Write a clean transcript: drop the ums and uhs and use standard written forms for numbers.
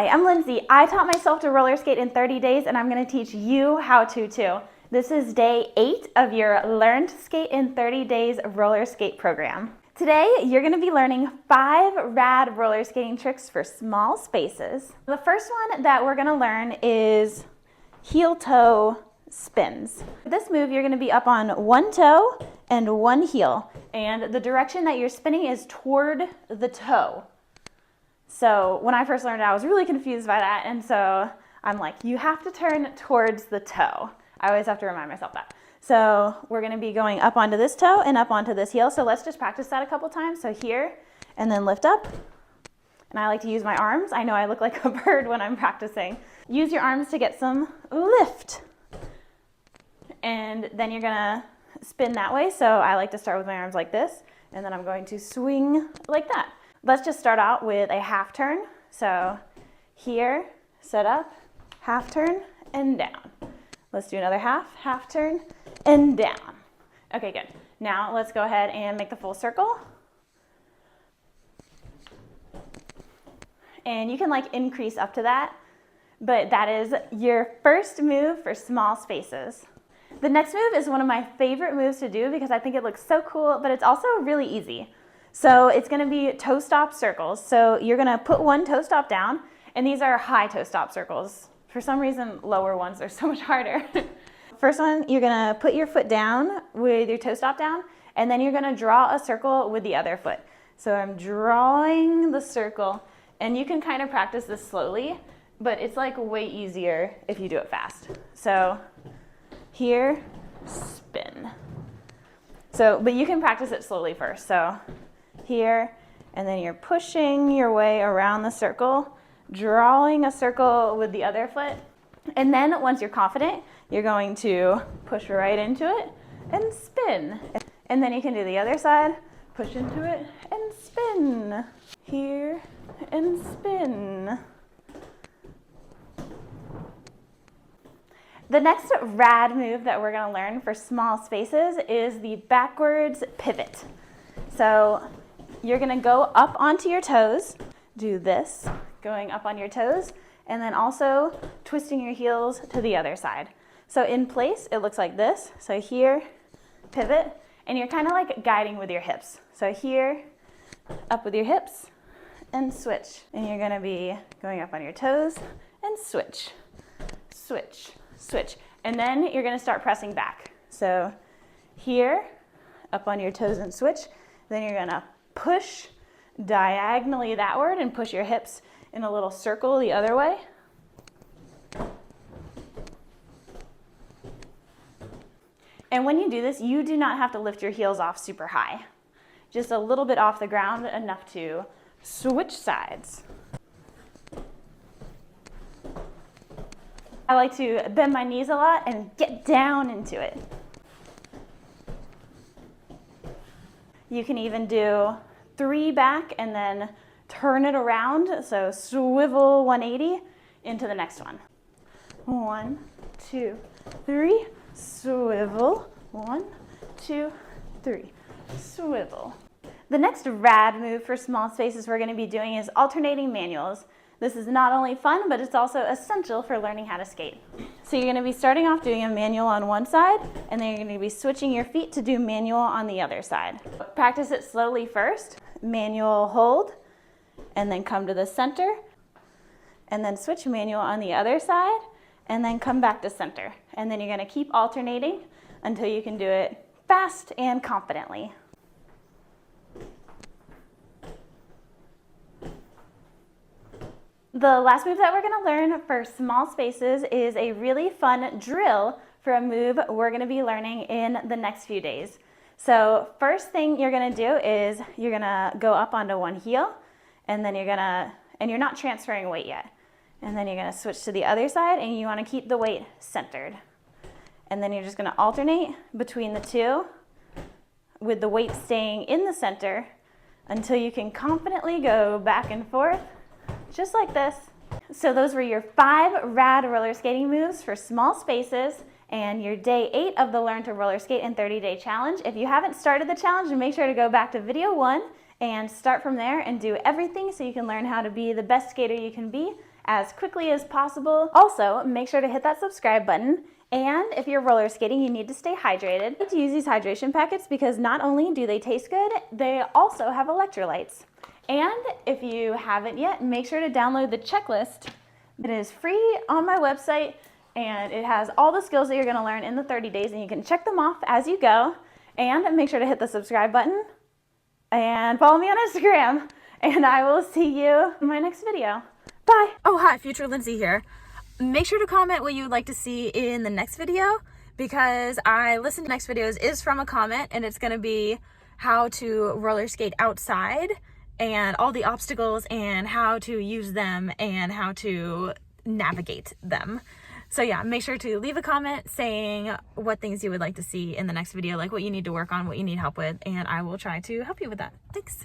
Hi, I'm Lindsay. I taught myself to roller skate in 30 days and I'm going to teach you how to too. This is day 8 of your Learn to Skate in 30 Days roller skate program. Today, you're going to be learning 5 rad roller skating tricks for small spaces. The first one that we're going to learn is heel toe spins. This move, you're going to be up on one toe and one heel, and the direction that you're spinning is toward the toe. So when I first learned it, I was really confused by that, and so I'm like, you have to turn towards the toe. I always have to remind myself that. So we're going to be going up onto this toe and up onto this heel. So let's just practice that a couple times. So here, and then lift up. And I like to use my arms. I know I look like a bird when I'm practicing. Use your arms to get some lift. And then you're going to spin that way. So I like to start with my arms like this, and then I'm going to swing like that. Let's just start out with a half turn. So here, set up, half turn, and down. Let's do another half turn, and down. Okay, good. Now let's go ahead and make the full circle. And you can like increase up to that, but that is your first move for small spaces. The next move is one of my favorite moves to do because I think it looks so cool, but it's also really easy. So it's going to be toe stop circles. So you're going to put one toe stop down, and these are high toe stop circles. For some reason, lower ones are so much harder. First one, you're going to put your foot down with your toe stop down, and then you're going to draw a circle with the other foot. So I'm drawing the circle, and you can kind of practice this slowly, but it's like way easier if you do it fast. So here, spin. So, but you can practice it slowly first. So here, and then you're pushing your way around the circle, drawing a circle with the other foot, and then once you're confident, you're going to push right into it and spin. And then you can do the other side, push into it and spin. Here and spin. The next rad move that we're going to learn for small spaces is the backwards pivot. So you're going to go up onto your toes, do this, going up on your toes, and then also twisting your heels to the other side. So in place, it looks like this. So here, pivot, and you're kind of like guiding with your hips. So here, up with your hips, and switch. And you're going to be going up on your toes, and switch, switch, switch. And then you're going to start pressing back. So here, up on your toes and switch. Then you're going to push diagonally thatward and push your hips in a little circle the other way. And when you do this, you do not have to lift your heels off super high. Just a little bit off the ground, enough to switch sides. I like to bend my knees a lot and get down into it. You can even do 3 back and then turn it around. So swivel 180 into the next one. 1, 2, 3, swivel. 1, 2, 3, swivel. The next rad move for small spaces we're going to be doing is alternating manuals. This is not only fun, but it's also essential for learning how to skate. So you're going to be starting off doing a manual on one side, and then you're going to be switching your feet to do manual on the other side. Practice it slowly first. Manual hold, and then come to the center, and then switch manual on the other side, and then come back to center. And then you're going to keep alternating until you can do it fast and confidently. The last move that we're going to learn for small spaces is a really fun drill for a move we're going to be learning in the next few days. So first thing you're going to do is you're going to go up onto one heel, and then you're not transferring weight yet. And then you're going to switch to the other side, and you want to keep the weight centered. And then you're just going to alternate between the two with the weight staying in the center until you can confidently go back and forth just like this. So those were your 5 rad roller skating moves for small spaces and your day 8 of the Learn to Roller Skate in 30-Day Challenge. If you haven't started the challenge, make sure to go back to video 1 and start from there and do everything so you can learn how to be the best skater you can be as quickly as possible. Also, make sure to hit that subscribe button. And if you're roller skating, you need to stay hydrated. I like to use these hydration packets because not only do they taste good, they also have electrolytes. And if you haven't yet, make sure to download the checklist. It is free on my website, and it has all the skills that you're gonna learn in the 30 days, and you can check them off as you go. And make sure to hit the subscribe button and follow me on Instagram. And I will see you in my next video. Bye. Oh, hi, future Lindsey here. Make sure to comment what you would like to see in the next video, because I listened to next videos is from a comment, and it's going to be how to roller skate outside and all the obstacles and how to use them and how to navigate them. So yeah, make sure to leave a comment saying what things you would like to see in the next video, like what you need to work on, what you need help with, and I will try to help you with that. Thanks.